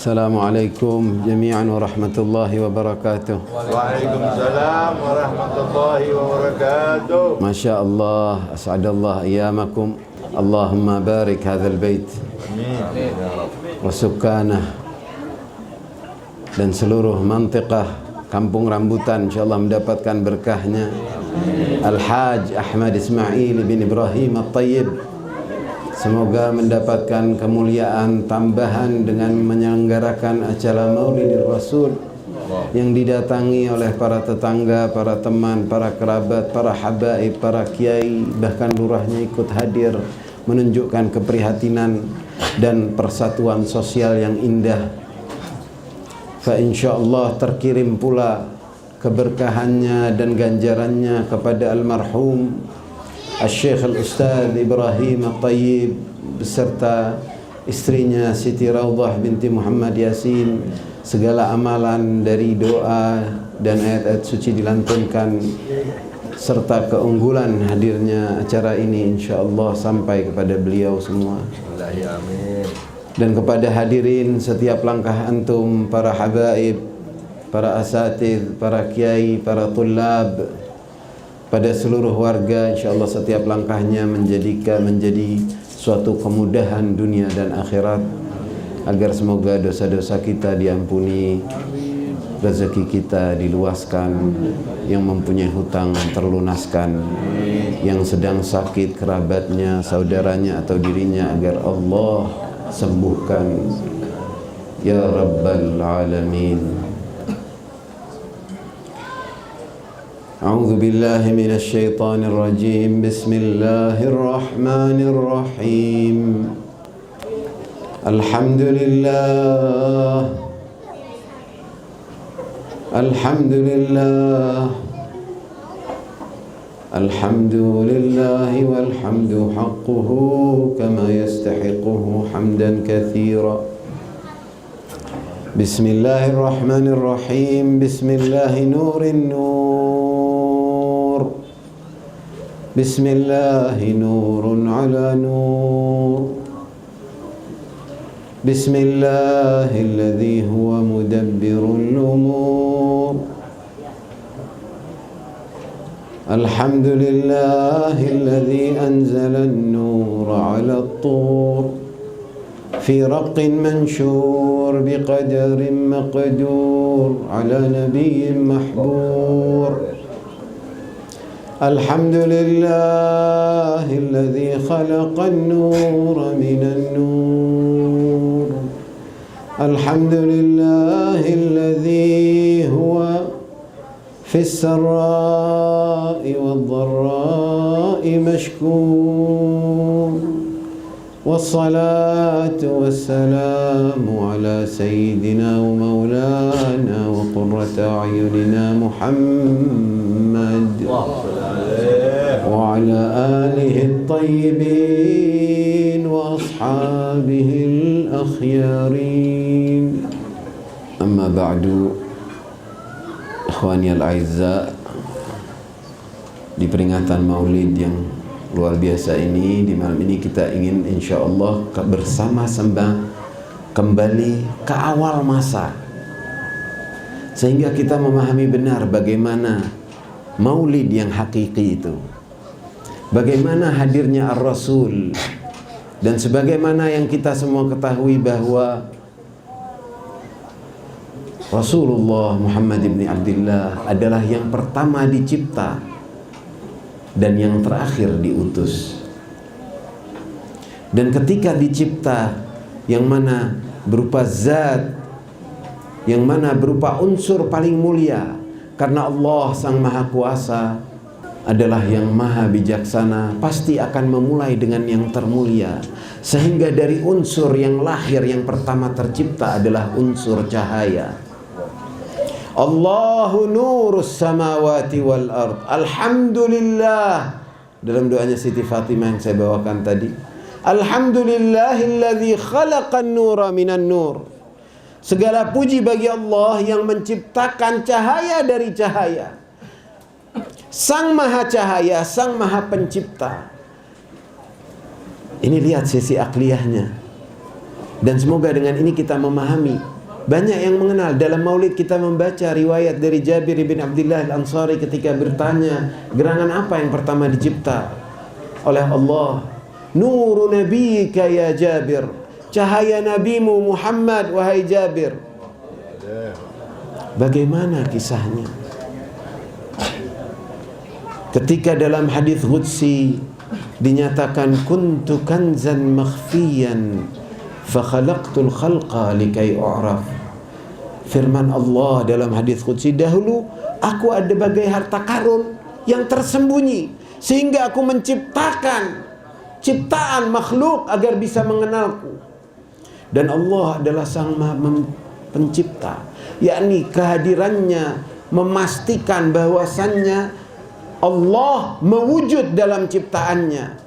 Assalamualaikum jami'an warahmatullahi wabarakatuh. Waalaikumsalam warahmatullahi wabarakatuh. Masya Allah, as'adallah ayyamakum. Allahumma barik hadzal bait wa sukkanah dan seluruh mantiqah kampung rambutan insyaallah mendapatkan berkahnya. Al-Hajj Ahmad Ismail bin Ibrahim At-Tayyib semoga mendapatkan kemuliaan tambahan dengan menyelenggarakan acara Maulidir Rasul yang didatangi oleh para tetangga, para teman, para kerabat, para habaib, para kiai, bahkan lurahnya ikut hadir menunjukkan keprihatinan dan persatuan sosial yang indah. Fa insyaallah terkirim pula keberkahannya dan ganjarannya kepada almarhum Al-Syekh Al-Ustaz Ibrahim At-Tayyib beserta istrinya Siti Raudhah binti Muhammad Yasin. Segala amalan dari doa dan ayat-ayat suci dilantunkan serta keunggulan hadirnya acara ini insyaallah sampai kepada beliau semua. Dan kepada hadirin setiap langkah antum, para habaib, para asatidz, para kiai, para tullab, pada seluruh warga insyaallah setiap langkahnya menjadi suatu kemudahan dunia dan akhirat, agar semoga dosa-dosa kita diampuni, rezeki kita diluaskan, yang mempunyai hutang terlunaskan, yang sedang sakit kerabatnya, saudaranya atau dirinya agar Allah sembuhkan ya rabbal alamin. A'udzu billahi minasy syaithanir rajim. Bismillahirrahmanirrahim. Alhamdulillah. Alhamdulillah. Alhamdulillah walhamdu haqquhu kama yastahiquhu hamdan katsira. Bismillahirrahmanirrahim. Bismillahi nurin nur. Bismillahi nurun ala nur. Bismillahilladzi huwa mudabbirul umur. Alhamdulillahilladzi anzala an-nura ala at-tur fi raqqin manshur biqadarin maqdur ala nabiyyin mahbur. Alhamdulillahilladzi khalaqan nura minan nur. Alhamdulillahilladzi huwa fis sarra'i wad dharra'i mashkur. Wassalatu wassalamu ala sayyidina wa maulana wa qurrata a'yunina Muhammad wa ala alihi at-tayyibin wa ashabihi al-akhyarin. Amma ba'du, ikhwani al-a'izza, di peringatan Maulid yang luar biasa ini, di malam ini kita ingin insyaallah bersama-sama kembali ke awal masa, sehingga kita memahami benar bagaimana Maulid yang hakiki itu, bagaimana hadirnya Ar-Rasul, dan sebagaimana yang kita semua ketahui bahwa Rasulullah Muhammad ibn Abdullah adalah yang pertama dicipta dan yang terakhir diutus. Dan ketika dicipta, yang mana berupa zat, yang mana berupa unsur paling mulia, karena Allah Sang Maha Kuasa adalah yang maha bijaksana, pasti akan memulai dengan yang termulia. Sehingga dari unsur yang lahir yang pertama tercipta adalah unsur cahaya. Allahu nurus samawati wal ard. Alhamdulillah. Dalam doanya Siti Fatimah yang saya bawakan tadi, Alhamdulillahilladzi khalaqan nura minan nur. Segala puji bagi Allah yang menciptakan cahaya dari cahaya. Sang Maha Cahaya, Sang Maha Pencipta. Ini lihat sisi akliyahnya. Dan semoga dengan ini kita memahami. Banyak yang mengenal. Dalam maulid kita membaca riwayat dari Jabir bin Abdullah Al-Ansari ketika bertanya, gerangan apa yang pertama dicipta oleh Allah? Nuru nabiyika ya Jabir, cahaya nabimu Muhammad wahai Jabir. Bagaimana kisahnya? Ketika dalam hadis qudsi dinyatakan kuntu kanzan makhfiyan fa khalaqtul khalqa likai u'raf. Firman Allah dalam hadis qudsi, dahulu aku ada bagai harta karun yang tersembunyi sehingga aku menciptakan ciptaan makhluk agar bisa mengenalku. Dan Allah adalah sang Maha Pencipta, yakni kehadirannya memastikan bahwasannya Allah mewujud dalam ciptaannya.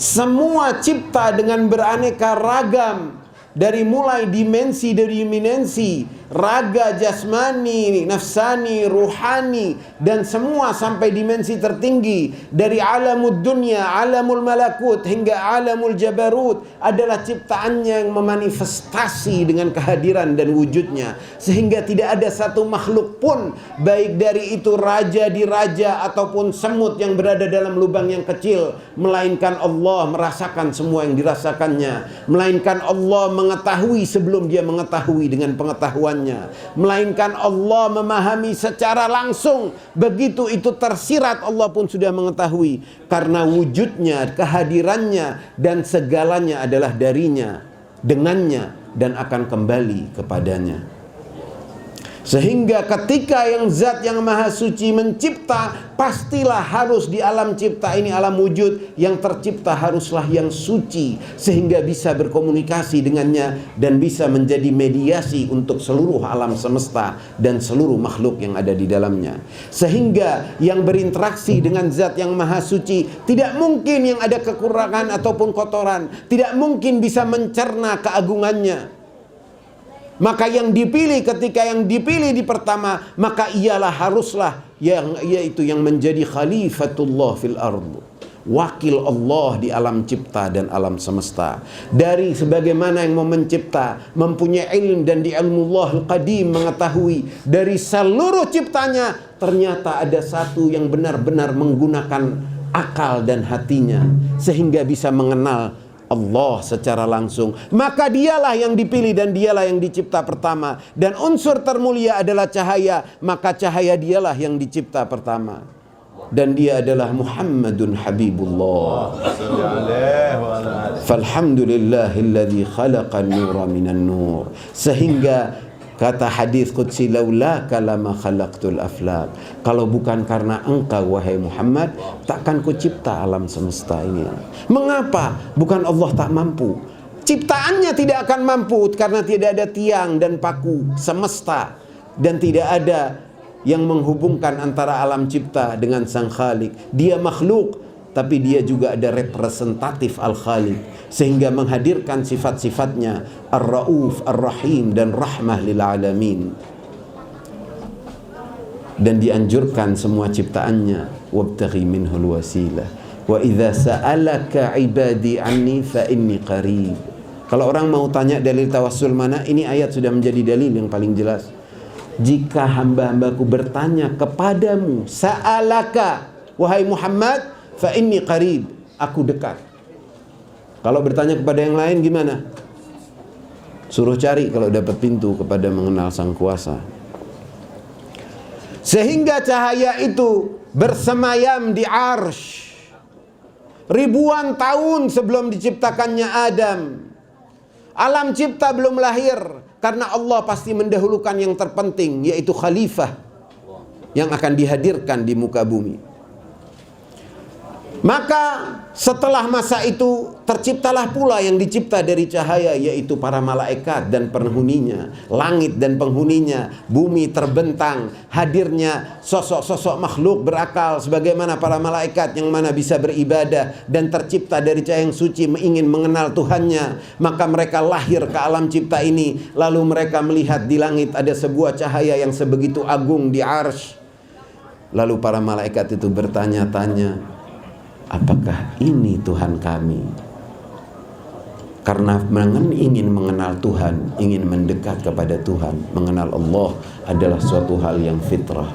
Semua cipta dengan beraneka ragam, dari mulai dimensi dari dimensi, raga jasmani, nafsani, ruhani, dan semua sampai dimensi tertinggi, dari alamul dunia, alamul malakut hingga alamul jabarut, adalah ciptaannya yang memanifestasi dengan kehadiran dan wujudnya, sehingga tidak ada satu makhluk pun, baik dari itu raja di raja ataupun semut yang berada dalam lubang yang kecil, melainkan Allah merasakan semua yang dirasakannya, melainkan Allah mengetahui sebelum dia mengetahui dengan pengetahuannya, melainkan Allah memahami secara langsung. Begitu itu tersirat, Allah pun sudah mengetahui, karena wujudnya, kehadirannya, dan segalanya adalah darinya, dengannya, dan akan kembali kepadanya. Sehingga ketika yang zat yang maha suci mencipta, pastilah harus di alam cipta ini, alam wujud, yang tercipta haruslah yang suci, sehingga bisa berkomunikasi dengannya dan bisa menjadi mediasi untuk seluruh alam semesta dan seluruh makhluk yang ada di dalamnya. Sehingga yang berinteraksi dengan zat yang maha suci tidak mungkin yang ada kekurangan ataupun kotoran, tidak mungkin bisa mencerna keagungannya. Maka yang dipilih, ketika yang dipilih di pertama, maka ialah haruslah yaitu yang menjadi khalifatullah fil ardh, wakil Allah di alam cipta dan alam semesta. Dari sebagaimana yang mau mencipta mempunyai ilmu, dan di ilmullah al-qadim mengetahui dari seluruh ciptanya ternyata ada satu yang benar-benar menggunakan akal dan hatinya sehingga bisa mengenal Allah secara langsung. Maka dialah yang dipilih dan dialah yang dicipta pertama. Dan unsur termulia adalah cahaya, maka cahaya dialah yang dicipta pertama. Dan dia adalah Muhammadun Habibullah. Falhamdulillahilladzi khalaqan nura minan nur. Sehingga kata hadis qudsi, laulaka lama khalaqtul aflak. Kalau bukan karena engkau wahai Muhammad, takkan ku cipta alam semesta ini. Mengapa? Bukan Allah tak mampu. Ciptaannya tidak akan mampu karena tidak ada tiang dan paku semesta, dan tidak ada yang menghubungkan antara alam cipta dengan sang Khalik. Dia makhluk, tapi dia juga ada representatif Al-Khaliq, sehingga menghadirkan sifat-sifatnya Ar-Rauf, Ar-Rahim, dan Rahmah lil alamin. Dan dianjurkan semua ciptaannya, wabtaghi minhul wasilah, wa idza sa'alaka ibadi anni fa inni qarib. Kalau orang mau tanya dalil tawassul mana, ini ayat sudah menjadi dalil yang paling jelas. Jika hamba-hambaku bertanya kepadamu, sa'alaka wahai Muhammad, fa inni qarib, aku dekat. Kalau bertanya kepada yang lain gimana? Suruh cari kalau dapat pintu kepada mengenal sang kuasa. Sehingga cahaya itu bersemayam di arsy ribuan tahun sebelum diciptakannya Adam. Alam cipta belum lahir, karena Allah pasti mendahulukan yang terpenting, yaitu khalifah yang akan dihadirkan di muka bumi. Maka setelah masa itu terciptalah pula yang dicipta dari cahaya, yaitu para malaikat dan penghuninya, langit dan penghuninya, bumi terbentang, hadirnya sosok-sosok makhluk berakal sebagaimana para malaikat yang mana bisa beribadah dan tercipta dari cahaya yang suci, ingin mengenal Tuhannya. Maka mereka lahir ke alam cipta ini, lalu mereka melihat di langit ada sebuah cahaya yang sebegitu agung di arsy. Lalu para malaikat itu bertanya-tanya, apakah ini Tuhan kami? Karena ingin mengenal Tuhan, ingin mendekat kepada Tuhan, mengenal Allah adalah suatu hal yang fitrah.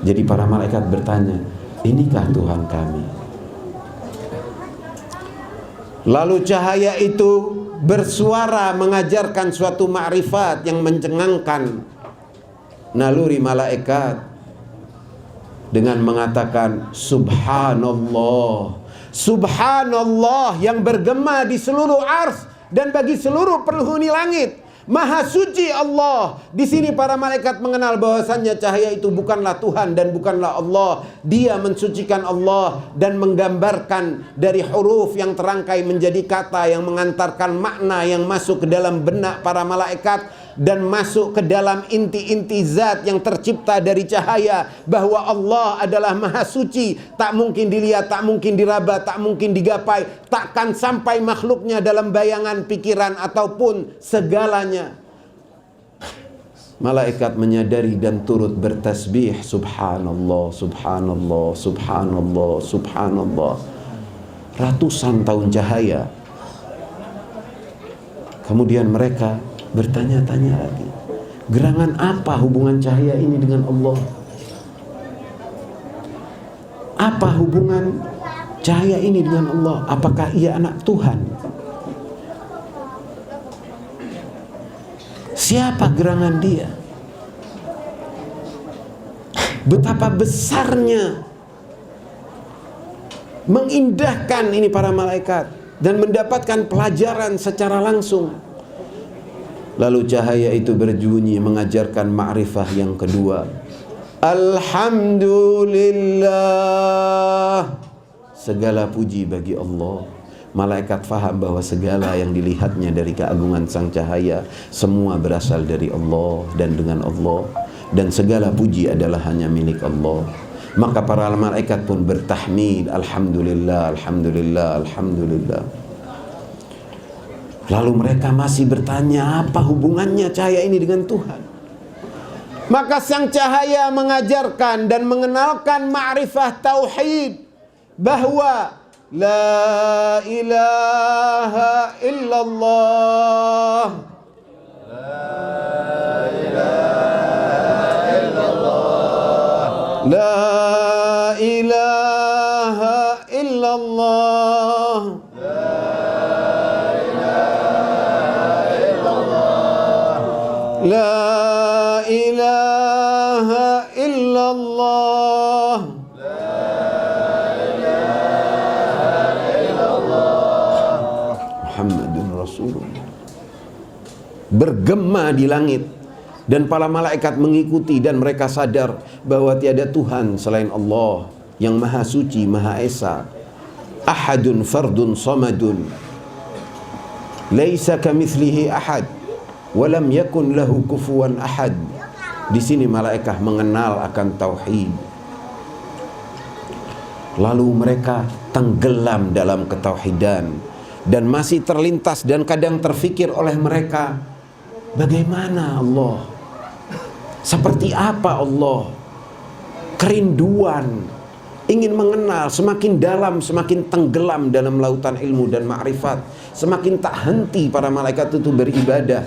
Jadi para malaikat bertanya, inikah Tuhan kami? Lalu cahaya itu bersuara mengajarkan suatu ma'rifat yang mencengangkan naluri malaikat dengan mengatakan Subhanallah. Subhanallah yang bergema di seluruh ars dan bagi seluruh penghuni langit. Maha suci Allah. Di sini para malaikat mengenal bahwasannya cahaya itu bukanlah Tuhan dan bukanlah Allah. Dia mensucikan Allah dan menggambarkan dari huruf yang terangkai menjadi kata yang mengantarkan makna yang masuk ke dalam benak para malaikat dan masuk ke dalam inti-inti zat yang tercipta dari cahaya, bahwa Allah adalah maha suci, tak mungkin dilihat, tak mungkin diraba, tak mungkin digapai, takkan sampai makhluknya dalam bayangan pikiran ataupun segalanya. Malaikat menyadari dan turut bertasbih, subhanallah, subhanallah, subhanallah, subhanallah. Ratusan tahun cahaya. Kemudian mereka bertanya-tanya lagi, gerangan apa hubungan cahaya ini dengan Allah? Apa hubungan cahaya ini dengan Allah? Apakah ia anak Tuhan? Siapa gerangan dia? Betapa besarnya, mengindahkan ini para malaikat dan mendapatkan pelajaran secara langsung. Lalu cahaya itu berbunyi mengajarkan ma'rifah yang kedua. Alhamdulillah. Segala puji bagi Allah. Malaikat faham bahwa segala yang dilihatnya dari keagungan sang cahaya semua berasal dari Allah dan dengan Allah, dan segala puji adalah hanya milik Allah. Maka para malaikat pun bertahmid, alhamdulillah, alhamdulillah, alhamdulillah. Lalu mereka masih bertanya, apa hubungannya cahaya ini dengan Tuhan? Maka sang cahaya mengajarkan dan mengenalkan ma'rifah tauhid, bahwa la ilaha illallah, la ilaha illallah, la ilaha illallah, la ilaha illallah, Muhammadun Rasulullah. Bergema di langit dan para malaikat mengikuti, dan mereka sadar bahwa tiada Tuhan selain Allah yang maha suci, maha esa. Ahadun fardun samadun, laisa kamitslihi ahad, walam yakun lahu kufuwan ahad. Di sini malaikat mengenal akan tauhid. Lalu mereka tenggelam dalam ketauhidan, dan masih terlintas dan kadang terfikir oleh mereka, bagaimana Allah? Seperti apa Allah? Kerinduan, ingin mengenal, semakin dalam, semakin tenggelam dalam lautan ilmu dan ma'rifat. Semakin tak henti para malaikat itu beribadah.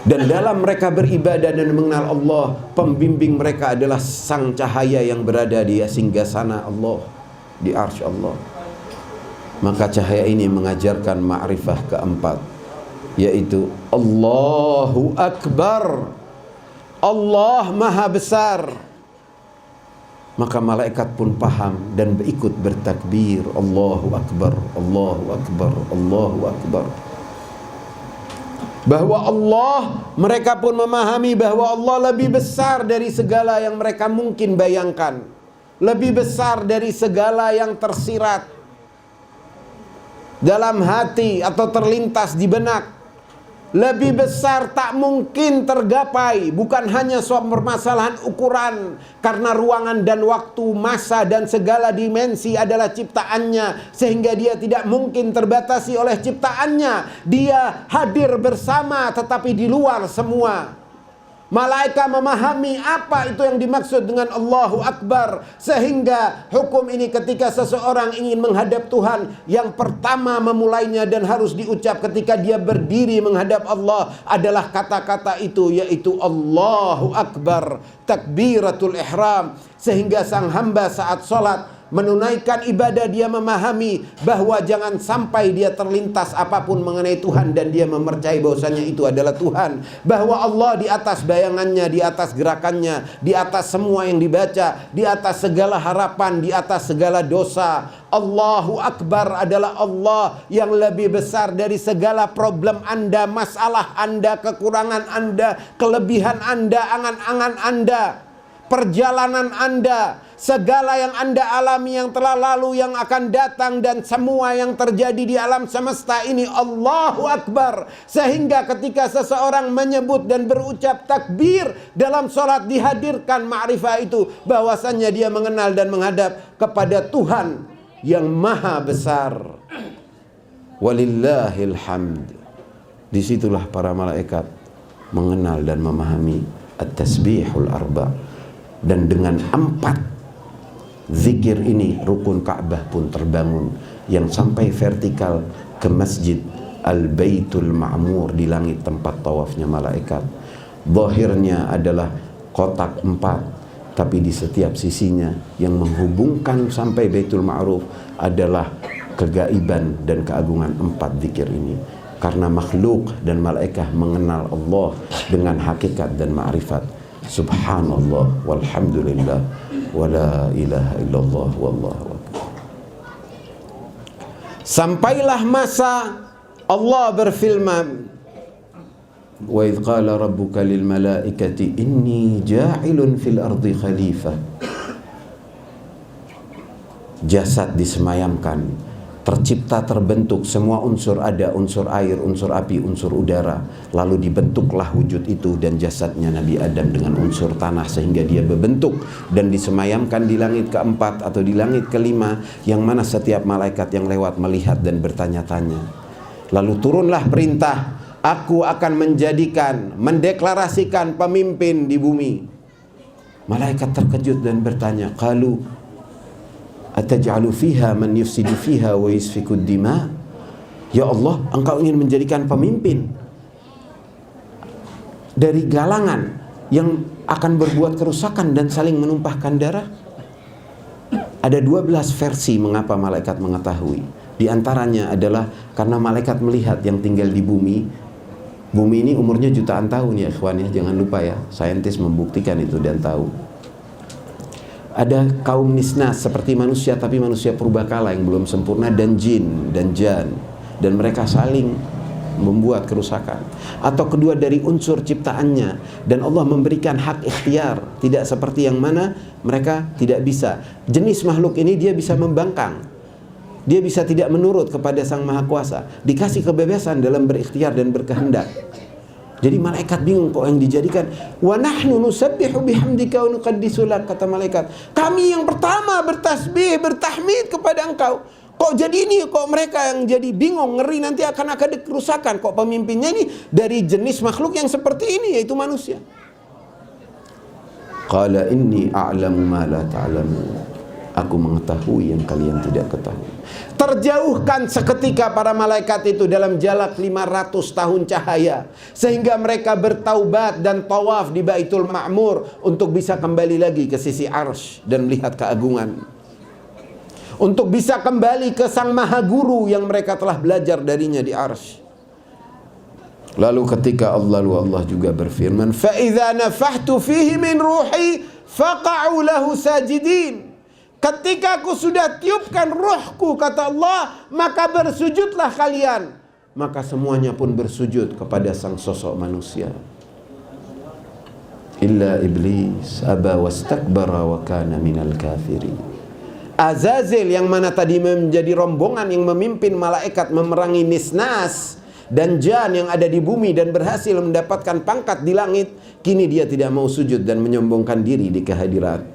Dan dalam mereka beribadah dan mengenal Allah, pembimbing mereka adalah sang cahaya yang berada di singgasana Allah, di arsy Allah. Maka cahaya ini mengajarkan ma'rifah keempat, yaitu Allahu Akbar. Allah Maha Besar. Maka malaikat pun paham dan ikut bertakbir, Allahu Akbar, Allahu Akbar, Allahu Akbar. Bahwa Allah, mereka pun memahami bahwa Allah lebih besar dari segala yang mereka mungkin bayangkan, lebih besar dari segala yang tersirat dalam hati atau terlintas di benak, lebih besar, tak mungkin tergapai. Bukan hanya suatu permasalahan ukuran, karena ruangan dan waktu, masa dan segala dimensi adalah ciptaannya, sehingga dia tidak mungkin terbatasi oleh ciptaannya. Dia hadir bersama tetapi di luar semua. Malaikat memahami apa itu yang dimaksud dengan Allahu Akbar. Sehingga hukum ini ketika seseorang ingin menghadap Tuhan, yang pertama memulainya dan harus diucap ketika dia berdiri menghadap Allah adalah kata-kata itu, yaitu Allahu Akbar, takbiratul ihram. Sehingga sang hamba saat sholat menunaikan ibadah, dia memahami bahwa jangan sampai dia terlintas apapun mengenai Tuhan, dan dia mempercayai bahwasanya itu adalah Tuhan, bahwa Allah di atas bayangannya, di atas gerakannya, di atas semua yang dibaca, di atas segala harapan, di atas segala dosa. Allahu Akbar adalah Allah yang lebih besar dari segala problem Anda, masalah Anda, kekurangan Anda, kelebihan Anda, angan-angan Anda, perjalanan Anda, segala yang Anda alami yang telah lalu, yang akan datang, dan semua yang terjadi di alam semesta ini. Allahu Akbar. Sehingga ketika seseorang menyebut dan berucap takbir dalam sholat, dihadirkan ma'rifah itu, bahwasannya dia mengenal dan menghadap kepada Tuhan yang maha besar. Walillahil hamd. Disitulah para malaikat mengenal dan memahami at-tasbihul arba'. Dan dengan 4 zikir ini rukun Ka'bah pun terbangun, yang sampai vertikal ke Masjid Al-Baitul Ma'mur di langit tempat tawafnya malaikat. Zahirnya adalah kotak 4, tapi di setiap sisinya yang menghubungkan sampai Baitul Ma'ruf adalah kegaiban dan keagungan 4 zikir ini. Karena makhluk dan malaikat mengenal Allah dengan hakikat dan ma'rifat. Subhanallah walhamdulillah wala ilaha illallah wallahu akbar. Sampailah masa Allah berfirman, wa idh qala rabbuka lil malaikati inni ja'ilun fil ardi khalifah. Jasad disemayamkan, tercipta, terbentuk, semua unsur ada, unsur air, unsur api, unsur udara. Lalu dibentuklah wujud itu dan jasadnya Nabi Adam dengan unsur tanah, sehingga dia berbentuk dan disemayamkan di langit keempat atau di langit kelima, yang mana setiap malaikat yang lewat melihat dan bertanya-tanya. Lalu turunlah perintah, aku akan mendeklarasikan pemimpin di bumi. Malaikat terkejut dan bertanya, qalu ataj'alu fiha man yufsidu fiha wa yasfikud dima? Ya Allah, engkau ingin menjadikan pemimpin dari galangan yang akan berbuat kerusakan dan saling menumpahkan darah? Ada 12 versi mengapa malaikat mengetahui. Di antaranya adalah karena malaikat melihat yang tinggal di bumi. Bumi ini umurnya jutaan tahun ya ikhwan ya, jangan lupa ya, saintis membuktikan itu dan tahu. Ada kaum nisnas seperti manusia, tapi manusia purbakala yang belum sempurna, dan jin dan jan, dan mereka saling membuat kerusakan. Atau kedua dari unsur ciptaannya, dan Allah memberikan hak ikhtiar, tidak seperti yang mana mereka tidak bisa. Jenis makhluk ini dia bisa membangkang, dia bisa tidak menurut kepada Sang Maha Kuasa, dikasih kebebasan dalam berikhtiar dan berkehendak. Jadi malaikat bingung kok yang dijadikan. Wa nahnu nusabbihu bihamdika wa nuqaddisu lak, kata malaikat. Kami yang pertama bertasbih, bertahmid kepada engkau. Kok jadi ini, kok mereka yang jadi bingung, ngeri nanti akan ada kerusakan. Kok pemimpinnya ini dari jenis makhluk yang seperti ini, yaitu manusia. Qala inni a'lamu ma la ta'lamun. Aku mengetahui yang kalian tidak ketahui. Terjauhkan seketika para malaikat itu dalam jarak 500 tahun cahaya, sehingga mereka bertaubat dan tawaf di Baitul Ma'mur untuk bisa kembali lagi ke sisi arsy dan melihat keagungan, untuk bisa kembali ke Sang Maha Guru yang mereka telah belajar darinya di arsy. Lalu ketika Allah juga berfirman, fa idza nafahtu fihi min ruhi faqa'u lahu sajidin. Ketika aku sudah tiupkan ruhku, kata Allah, maka bersujudlah kalian. Maka semuanya pun bersujud kepada sang sosok manusia. Illa iblis aba wastakbara wa kana minal kafirin. Azazil yang mana tadi menjadi rombongan yang memimpin malaikat memerangi nisnas dan jan yang ada di bumi dan berhasil mendapatkan pangkat di langit, kini dia tidak mau sujud dan menyombongkan diri di kehadiran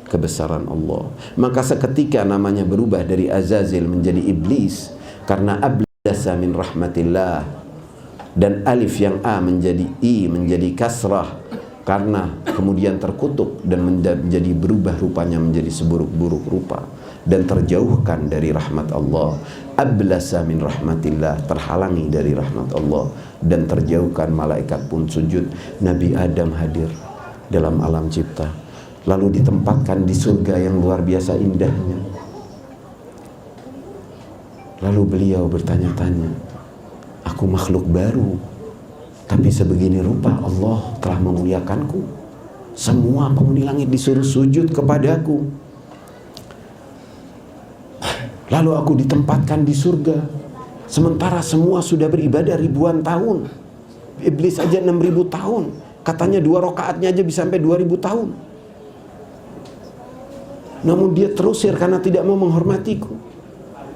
kebesaran Allah. Maka seketika namanya berubah dari Azazil menjadi iblis, karena ablasa min rahmatillah, dan alif yang a menjadi i menjadi kasrah, karena kemudian terkutuk dan menjadi berubah rupanya menjadi seburuk-buruk rupa dan terjauhkan dari rahmat Allah. Ablasa min rahmatillah, terhalangi dari rahmat Allah dan terjauhkan, malaikat pun sujud. Nabi Adam hadir dalam alam cipta, lalu ditempatkan di surga yang luar biasa indahnya. Lalu beliau bertanya-tanya, aku makhluk baru, tapi sebegini rupa Allah telah memuliakanku. Semua penghuni langit disuruh sujud kepadaku. Lalu aku ditempatkan di surga, sementara semua sudah beribadah ribuan tahun. Iblis aja 6.000 tahun. Katanya 2 rakaatnya aja bisa sampai 2.000 tahun. Namun dia terusir karena tidak mau menghormatiku.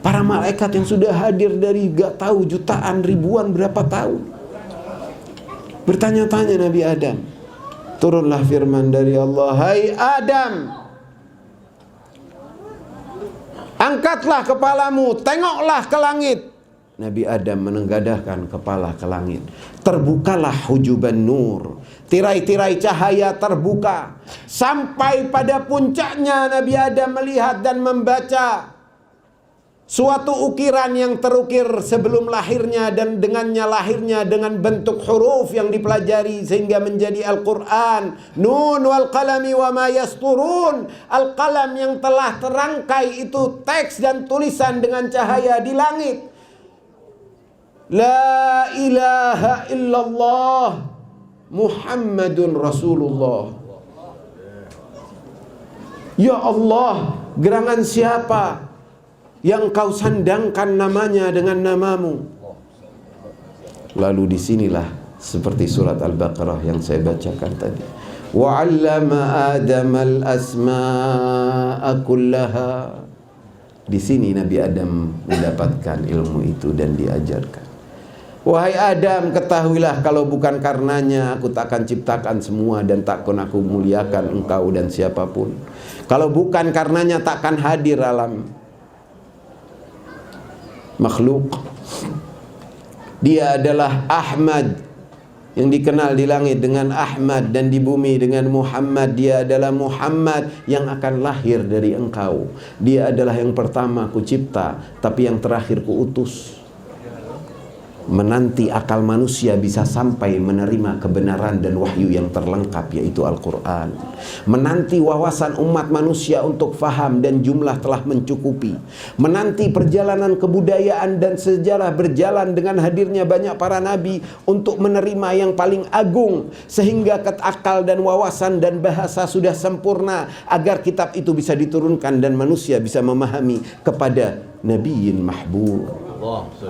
Para malaikat yang sudah hadir dari gak tahu jutaan, ribuan, berapa tahun, bertanya-tanya Nabi Adam. Turunlah firman dari Allah, hai Adam, angkatlah kepalamu, tengoklah ke langit. Nabi Adam menengadahkan kepala ke langit. Terbukalah hujuban nur, tirai-tirai cahaya terbuka. Sampai pada puncaknya Nabi Adam melihat dan membaca suatu ukiran yang terukir sebelum lahirnya dan dengannya lahirnya dengan bentuk huruf yang dipelajari sehingga menjadi Al-Quran. Nun wal qalami wa ma yasturun. Al-qalam yang telah terangkai itu teks dan tulisan dengan cahaya di langit. La ilaha illallah Muhammadun Rasulullah. Ya Allah, gerangan siapa yang kau sandangkan namanya dengan namamu? Lalu disinilah seperti surat Al-Baqarah yang saya bacakan tadi. Wa 'allama Adam al-asma'a kullaha. Di sini Nabi Adam mendapatkan ilmu itu dan diajarkan. Wahai Adam, ketahuilah kalau bukan karenanya aku tak akan ciptakan semua dan takkan aku muliakan engkau dan siapapun. Kalau bukan karenanya takkan hadir alam makhluk. Dia adalah Ahmad, yang dikenal di langit dengan Ahmad dan di bumi dengan Muhammad. Dia adalah Muhammad yang akan lahir dari engkau. Dia adalah yang pertama ku cipta, tapi yang terakhir ku utus. Menanti akal manusia bisa sampai menerima kebenaran dan wahyu yang terlengkap, yaitu Al-Quran. Menanti wawasan umat manusia untuk faham dan jumlah telah mencukupi. Menanti perjalanan kebudayaan dan sejarah berjalan dengan hadirnya banyak para nabi untuk menerima yang paling agung, sehingga akal dan wawasan dan bahasa sudah sempurna agar kitab itu bisa diturunkan dan manusia bisa memahami kepada Nabiyyin mahbub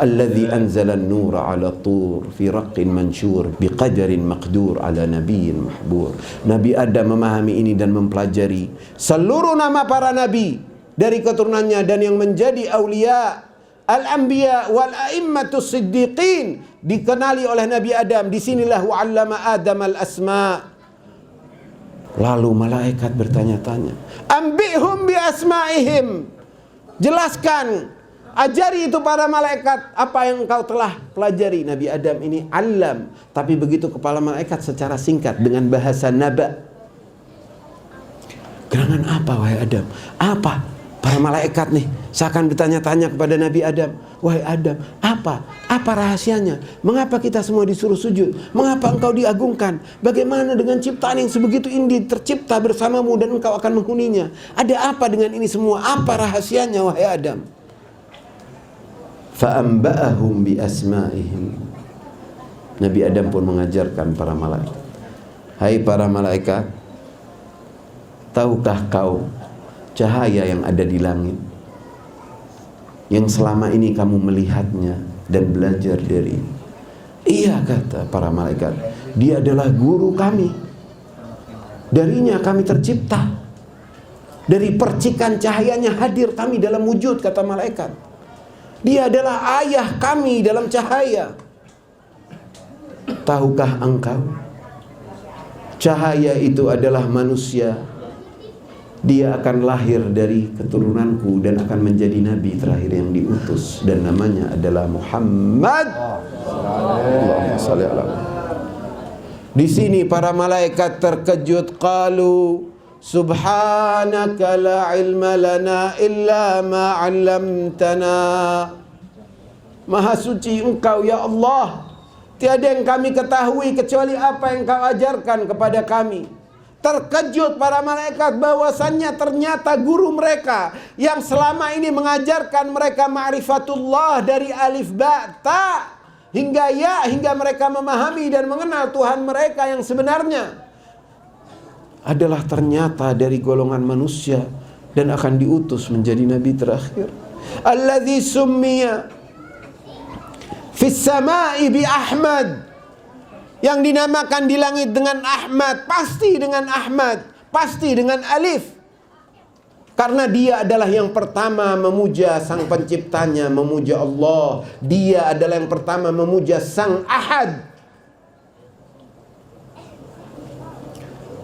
alladzi anzala an-nura 'ala tur fi raqqin mansyur biqadarin maqdur 'ala nabiyyin mahbur. Nabi Adam memahami ini dan mempelajari seluruh nama para nabi dari keturunannya dan yang menjadi aulia, al-anbiya wal a'immatus siddiqin dikenali oleh Nabi Adam. Disinilah wa 'allama Adam al-asma'. Lalu malaikat bertanya-tanya, ambihum bi asma'ihim. Jelaskan, ajari itu para malaikat apa yang engkau telah pelajari. Nabi Adam ini alam, tapi begitu kepala malaikat secara singkat dengan bahasa naba. Gerangan apa wahai Adam? Apa? Para malaikat nih seakan bertanya-tanya kepada Nabi Adam, wahai Adam, apa rahasianya? Mengapa kita semua disuruh sujud? Mengapa engkau diagungkan? Bagaimana dengan ciptaan yang sebegitu indah tercipta bersamamu dan engkau akan menghuninya? Ada apa dengan ini semua? Apa rahasianya wahai Adam? Fa'amba'ahum bi asma'ihim. Nabi Adam pun mengajarkan para malaikat, hai para malaikat, tahukah kau cahaya yang ada di langit yang selama ini kamu melihatnya dan belajar dari? Iya, kata para malaikat, dia adalah guru kami, darinya kami tercipta, dari percikan cahayanya hadir kami dalam wujud, kata malaikat. Dia adalah ayah kami dalam cahaya. Tahukah engkau cahaya itu adalah manusia? Dia akan lahir dari keturunanku dan akan menjadi nabi terakhir yang diutus, dan namanya adalah Muhammad. Allahumma shalli ala. Di sini para malaikat terkejut, qalu subhanaka la ilma lana illa ma 'allamtana. Maha suci Engkau ya Allah, tiada yang kami ketahui kecuali apa yang Kau ajarkan kepada kami. Terkejut para malaikat bahwasannya ternyata guru mereka yang selama ini mengajarkan mereka ma'rifatullah dari alif ba ta hingga ya, hingga mereka memahami dan mengenal Tuhan mereka yang sebenarnya, adalah ternyata dari golongan manusia dan akan diutus menjadi nabi terakhir. Alladzi summiya fis sama'i bi Ahmad, yang dinamakan di langit dengan Ahmad, pasti dengan Ahmad, pasti dengan alif. Karena dia adalah yang pertama memuja sang penciptanya, memuja Allah. Dia adalah yang pertama memuja sang Ahad.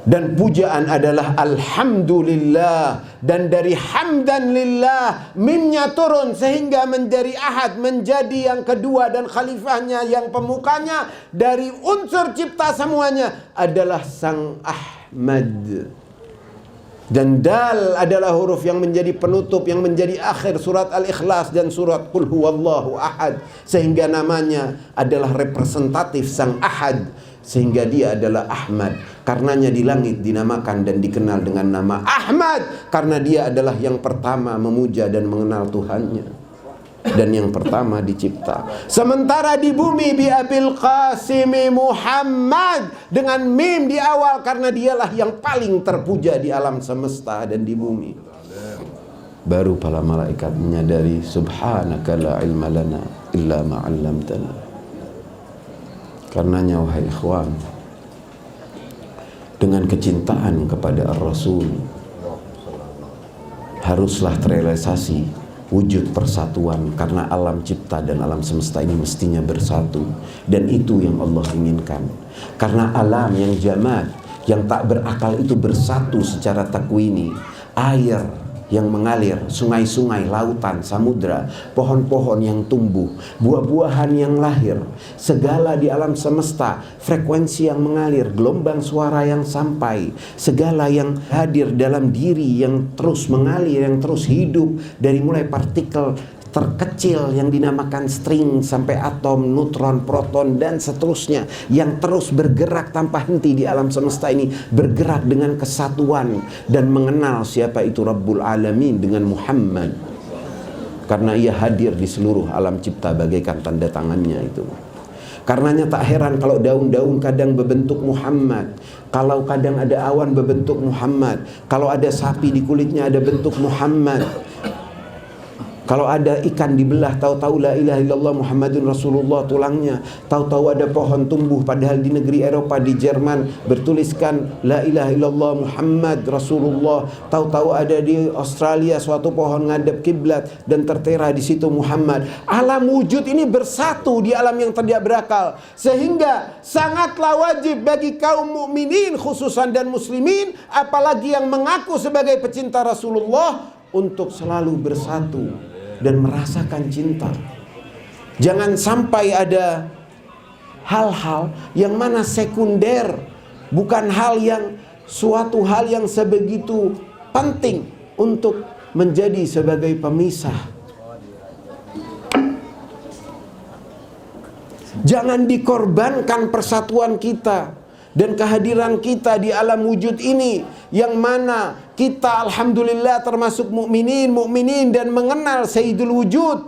Dan pujaan adalah Alhamdulillah. Dan dari hamdan lillah, mimnya turun sehingga menjadi Ahad, menjadi yang kedua, dan khalifahnya yang pemukanya dari unsur cipta semuanya adalah sang Ahmad. Dan dal adalah huruf yang menjadi penutup, yang menjadi akhir surat Al-Ikhlas dan surat Qul Huwallahu Ahad, sehingga namanya adalah representatif sang Ahad, sehingga dia adalah Ahmad. Karenanya di langit dinamakan dan dikenal dengan nama Ahmad, karena dia adalah yang pertama memuja dan mengenal Tuhannya, dan yang pertama dicipta. Sementara di bumi bi Abil Qasimi Muhammad, dengan mim di awal, karena dialah yang paling terpuja di alam semesta dan di bumi. Baru para malaikat menyadari subhanaka la ilma lana illa ma 'allamtana. Karenanya wahai ikhwan, dengan kecintaan kepada Ar-Rasul haruslah terrealisasi wujud persatuan, karena alam cipta dan alam semesta ini mestinya bersatu, dan itu yang Allah inginkan. Karena alam yang jamad, yang tak berakal itu bersatu secara takwini. Air yang mengalir, sungai-sungai, lautan, samudra, pohon-pohon yang tumbuh, buah-buahan yang lahir, segala di alam semesta, frekuensi yang mengalir, gelombang suara yang sampai, segala yang hadir dalam diri yang terus mengalir, yang terus hidup, dari mulai partikel terkecil yang dinamakan string sampai atom, neutron, proton, dan seterusnya, yang terus bergerak tanpa henti di alam semesta ini, bergerak dengan kesatuan dan mengenal siapa itu Rabbul Alamin dengan Muhammad, karena ia hadir di seluruh alam cipta bagaikan tanda tangannya itu. Karenanya tak heran kalau daun-daun kadang berbentuk Muhammad, kalau kadang ada awan berbentuk Muhammad, kalau ada sapi di kulitnya ada bentuk Muhammad, kalau ada ikan dibelah, tahu-tahu la ilaha illallah Muhammadun Rasulullah tulangnya. Tahu-tahu ada pohon tumbuh, padahal di negeri Eropa, di Jerman bertuliskan la ilaha illallah Muhammad Rasulullah. Tahu-tahu ada di Australia suatu pohon ngadep kiblat dan tertera di situ Muhammad. Alam wujud ini bersatu di alam yang tidak berakal, sehingga sangatlah wajib bagi kaum mukminin khususan dan muslimin, apalagi yang mengaku sebagai pecinta Rasulullah, untuk selalu bersatu dan merasakan cinta. Jangan sampai ada hal-hal yang mana sekunder, bukan hal yang suatu hal yang sebegitu penting untuk menjadi sebagai pemisah. Jangan dikorbankan persatuan kita dan kehadiran kita di alam wujud ini, yang mana kita alhamdulillah termasuk mukminin dan mengenal Sayyidul Wujud,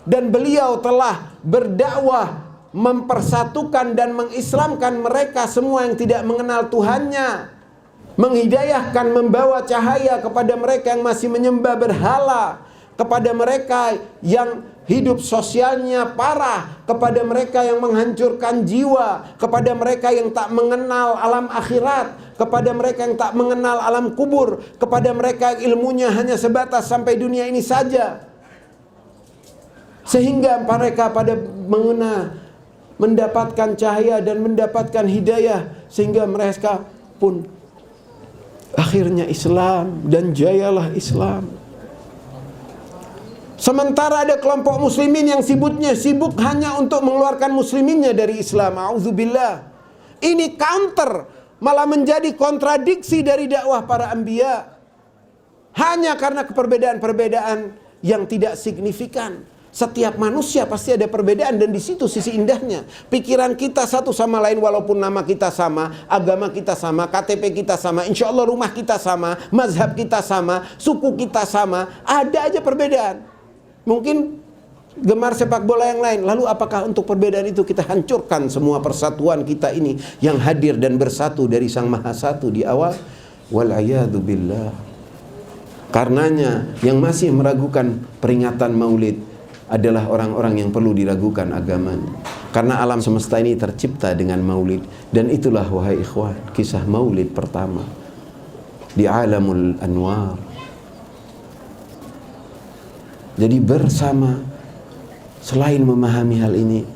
dan beliau telah berdakwah mempersatukan dan mengislamkan mereka semua yang tidak mengenal Tuhannya, menghidayahkan, membawa cahaya kepada mereka yang masih menyembah berhala, kepada mereka yang hidup sosialnya parah, kepada mereka yang menghancurkan jiwa, kepada mereka yang tak mengenal alam akhirat, kepada mereka yang tak mengenal alam kubur, kepada mereka yang ilmunya hanya sebatas sampai dunia ini saja, sehingga mereka pada mendapatkan cahaya dan mendapatkan hidayah, sehingga mereka pun akhirnya Islam dan jayalah Islam. Sementara ada kelompok muslimin yang sibuk hanya untuk mengeluarkan musliminnya dari Islam. A'udzubillah. Ini counter, malah menjadi kontradiksi dari dakwah para anbiya. Hanya karena perbedaan-perbedaan yang tidak signifikan. Setiap manusia pasti ada perbedaan, dan di situ sisi indahnya. Pikiran kita satu sama lain walaupun nama kita sama, agama kita sama, KTP kita sama, insya Allah rumah kita sama, mazhab kita sama, suku kita sama. Ada aja perbedaan. Mungkin gemar sepak bola yang lain. Lalu apakah untuk perbedaan itu kita hancurkan semua persatuan kita ini yang hadir dan bersatu dari Sang Maha Satu di awal? Wal'iyadu billah. Karenanya yang masih meragukan peringatan Maulid adalah orang-orang yang perlu diragukan agamanya. Karena alam semesta ini tercipta dengan Maulid. Dan itulah, wahai ikhwan, kisah Maulid pertama di alamul anwar. Jadi bersama, selain memahami hal ini,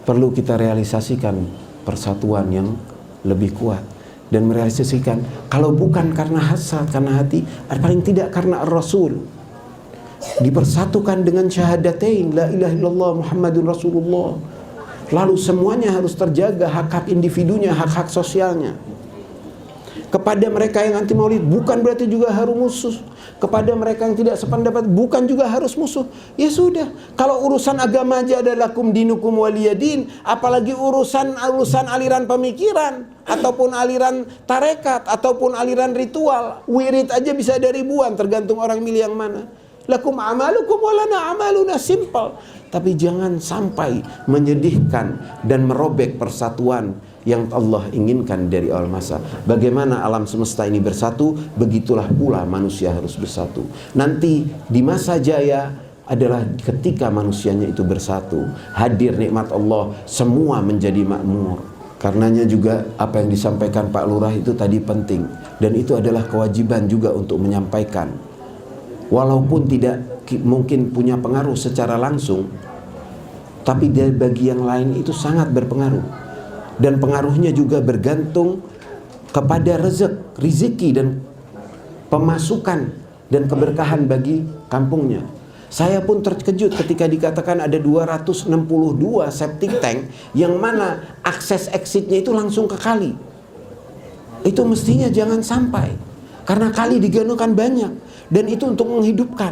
perlu kita realisasikan persatuan yang lebih kuat. Dan merealisasikan, kalau bukan karena hasad, karena hati, paling tidak karena Rasul, dipersatukan dengan syahadatain, la ilaha illallah Muhammadun Rasulullah. Lalu semuanya harus terjaga, hak-hak individunya, hak-hak sosialnya. Kepada mereka yang anti maulid, bukan berarti juga harus musuh. Kepada mereka yang tidak sependapat, bukan juga harus musuh. Ya sudah, kalau urusan agama aja ada lakum dinukum waliyadin, apalagi urusan aliran pemikiran, ataupun aliran tarekat, ataupun aliran ritual. Wirid aja bisa ada ribuan, tergantung orang milih yang mana. Lakum amalukum walana amaluna, simple. Tapi jangan sampai menyedihkan dan merobek persatuan yang Allah inginkan dari awal masa. Bagaimana alam semesta ini bersatu, begitulah pula manusia harus bersatu. Nanti di masa jaya adalah ketika manusianya itu bersatu, hadir nikmat Allah, semua menjadi makmur. Karenanya juga apa yang disampaikan Pak Lurah itu tadi penting, dan itu adalah kewajiban juga untuk menyampaikan. Walaupun tidak mungkin punya pengaruh secara langsung, tapi dari bagi yang lain itu sangat berpengaruh. Dan pengaruhnya juga bergantung kepada rezeki dan pemasukan dan keberkahan bagi kampungnya. Saya pun terkejut ketika dikatakan ada 262 septic tank yang mana akses exitnya itu langsung ke kali. Itu mestinya jangan sampai, karena kali diganukan banyak, dan itu untuk menghidupkan.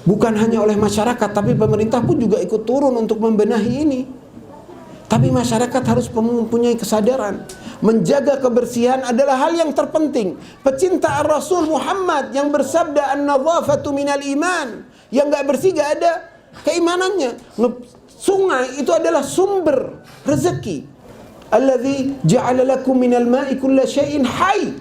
Bukan hanya oleh masyarakat, tapi pemerintah pun juga ikut turun untuk membenahi ini. Tapi masyarakat harus mempunyai kesadaran. Menjaga kebersihan adalah hal yang terpenting. Pecinta Rasul Muhammad yang bersabda an-nadhafatu minal iman. Yang gak bersih gak ada keimanannya. Sungai itu adalah sumber rezeki. Alladzi ja'ala lakum minal ma'i kulla syai'in hayy.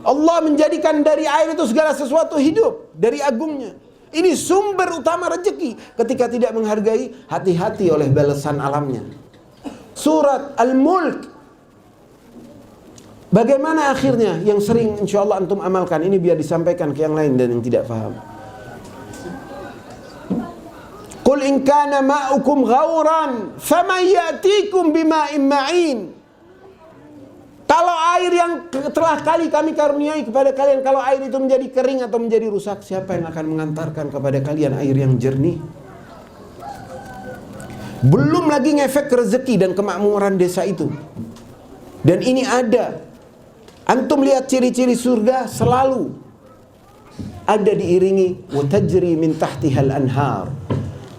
Allah menjadikan dari air itu segala sesuatu hidup, dari agungnya. Ini sumber utama rezeki. Ketika tidak menghargai, hati-hati oleh balasan alamnya. Surat Al-Mulk. Bagaimana akhirnya? Yang sering insya Allah antum amalkan. Ini biar disampaikan ke yang lain dan yang tidak paham. Qul in kana ma'ukum ghauran faman ya'tikum bima'in ma'in. Kalau air yang telah kali kami karuniai kepada kalian, kalau air itu menjadi kering atau menjadi rusak, siapa yang akan mengantarkan kepada kalian air yang jernih? Belum lagi ngefek rezeki dan kemakmuran desa itu. Dan ini ada. Antum lihat ciri-ciri surga selalu ada diiringi wa tajri min tahtihal anhar.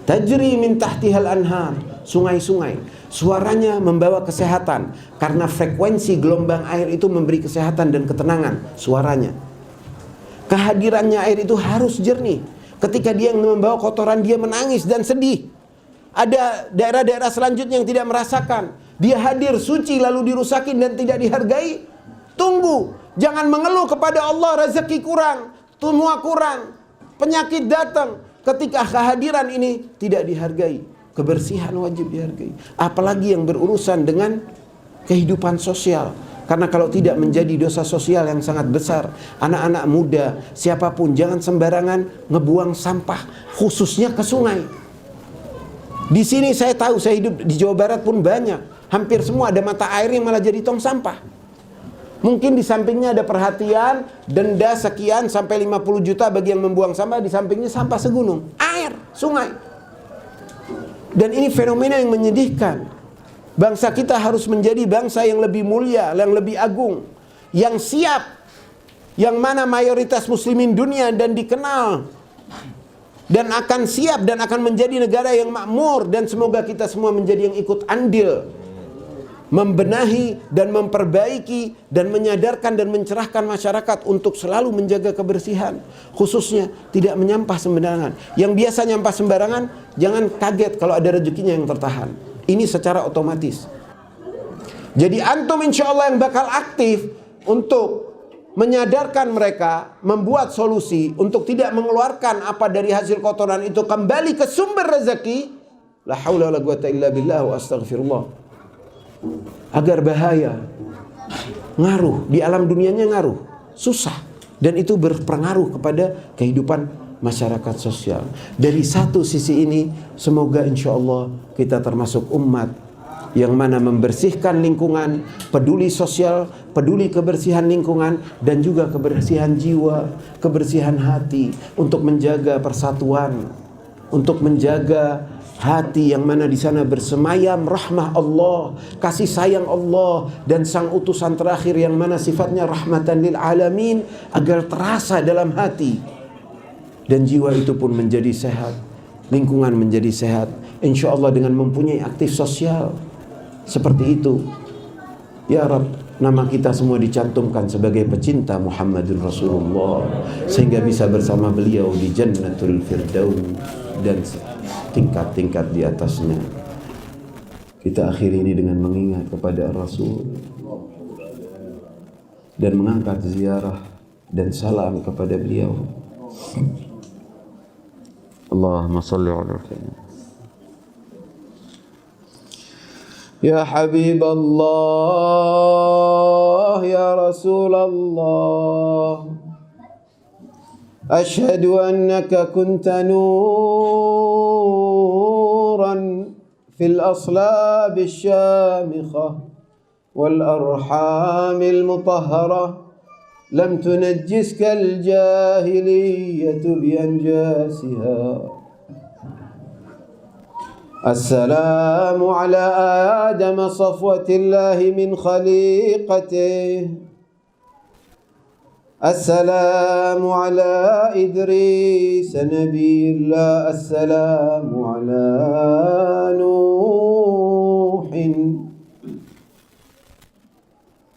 Tajri min tahtihal anhar. Sungai-sungai. Suaranya membawa kesehatan, karena frekuensi gelombang air itu memberi kesehatan dan ketenangan. Suaranya, kehadirannya air itu harus jernih. Ketika dia membawa kotoran, dia menangis dan sedih. Ada daerah-daerah selanjutnya yang tidak merasakan. Dia hadir suci lalu dirusakin dan tidak dihargai. Tunggu, jangan mengeluh kepada Allah, rezeki kurang, semua kurang, penyakit datang. Ketika kehadiran ini tidak dihargai, kebersihan wajib dihargai. Apalagi yang berurusan dengan kehidupan sosial. Karena kalau tidak menjadi dosa sosial yang sangat besar. Anak-anak muda, siapapun, jangan sembarangan ngebuang sampah, khususnya ke sungai. Di sini saya tahu, saya hidup di Jawa Barat pun banyak. Hampir semua ada mata air yang malah jadi tong sampah. Mungkin di sampingnya ada perhatian, denda sekian sampai 50 juta bagi yang membuang sampah. Di sampingnya sampah segunung, air, sungai. Dan ini fenomena yang menyedihkan. Bangsa kita harus menjadi bangsa yang lebih mulia, yang lebih agung, yang siap, yang mana mayoritas muslimin dunia dan dikenal, dan akan siap dan akan menjadi negara yang makmur. Dan semoga kita semua menjadi yang ikut andil membenahi dan memperbaiki dan menyadarkan dan mencerahkan masyarakat untuk selalu menjaga kebersihan, khususnya tidak menyampah sembarangan. Yang biasa nyampah sembarangan, jangan kaget kalau ada rezekinya yang tertahan. Ini secara otomatis. Jadi antum insya Allah yang bakal aktif untuk menyadarkan mereka, membuat solusi untuk tidak mengeluarkan apa dari hasil kotoran itu kembali ke sumber rezeki. La haula wala quwata illa billah wa astaghfirullah. Agar bahaya, ngaruh di alam dunianya, ngaruh, susah, dan itu berpengaruh kepada kehidupan masyarakat sosial. Dari satu sisi ini, semoga insya Allah kita termasuk umat yang mana membersihkan lingkungan, peduli sosial, peduli kebersihan lingkungan, dan juga kebersihan jiwa, kebersihan hati, untuk menjaga persatuan, untuk menjaga hati yang mana di sana bersemayam rahmah Allah, kasih sayang Allah, dan sang utusan terakhir yang mana sifatnya rahmatan lil alamin, agar terasa dalam hati, dan jiwa itu pun menjadi sehat, lingkungan menjadi sehat, insya Allah dengan mempunyai aktif sosial seperti itu. Ya Rabb, nama kita semua dicantumkan sebagai pecinta Muhammadun Rasulullah, sehingga bisa bersama beliau di Jannatul Firdaus dan tingkat-tingkat di atasnya. Kita akhiri ini dengan mengingat kepada Rasul dan mengangkat ziarah dan salam kepada beliau. Allahumma salli ala Sayyidina. Ya Habiballah, ya Rasulullah, ashhadu annaka kunta nuran fil aslab asy-syamikhah wal arham al-mutahharah lam tunajjiska al-jahiliyyatu bi anjasiha. السلام على آدم صفوة الله من خليقته. السلام على إدريس نبي الله. السلام على نوح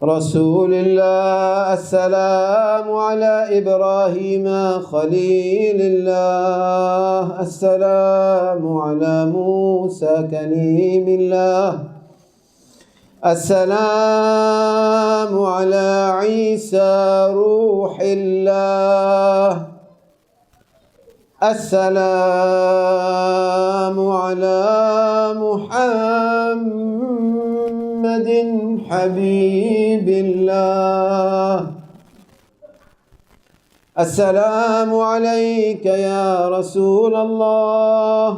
رسول الله. السلام على إبراهيم خليل الله. السلام على موسى كليم الله. السلام على عيسى روح الله. السلام على محمد حبيب الله. السلام عليك يا رسول الله.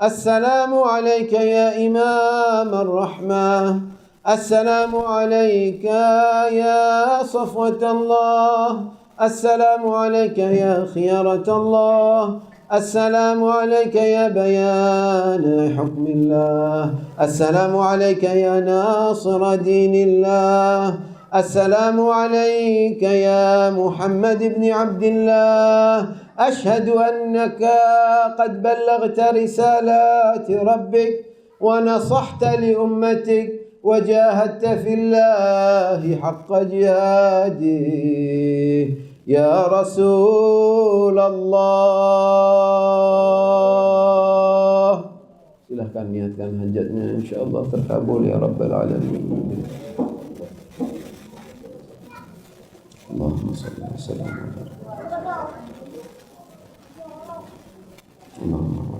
السلام عليك يا إمام الرحمة. السلام عليك يا صفوة الله. السلام عليك يا خيرة الله. السلام عليك يا بيان حكم الله. السلام عليك يا ناصر دين الله. السلام عليك يا محمد بن عبد الله. أشهد أنك قد بلغت رسالات ربك ونصحت لأمتك وجاهدت في الله حق جهاده يا رسول الله. Silahkan niatkan hajatnya, insyaallah terkabul ya rabbal alamin. Allahumma salli wa sallim ala Allahumma.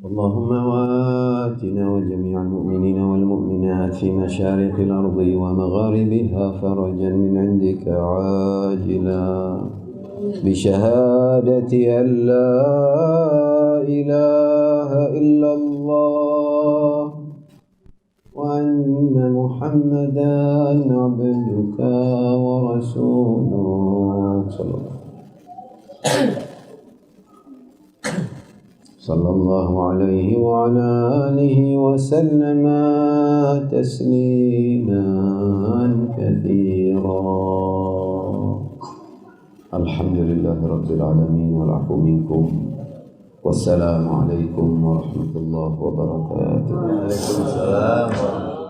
اللهم المؤمنين والمؤمنات في مشارق الأرض ومغاربها فرجا من عندك عاجلا بشهادة أن لا إله إلا الله وأن محمدا عبدك ورسولك صلى الله عليه وعلى آله وسلم تسليما كثيرا. الحمد لله رب العالمين والعفو منكم والسلام عليكم ورحمة الله وبركاته. Waalaikumsalam.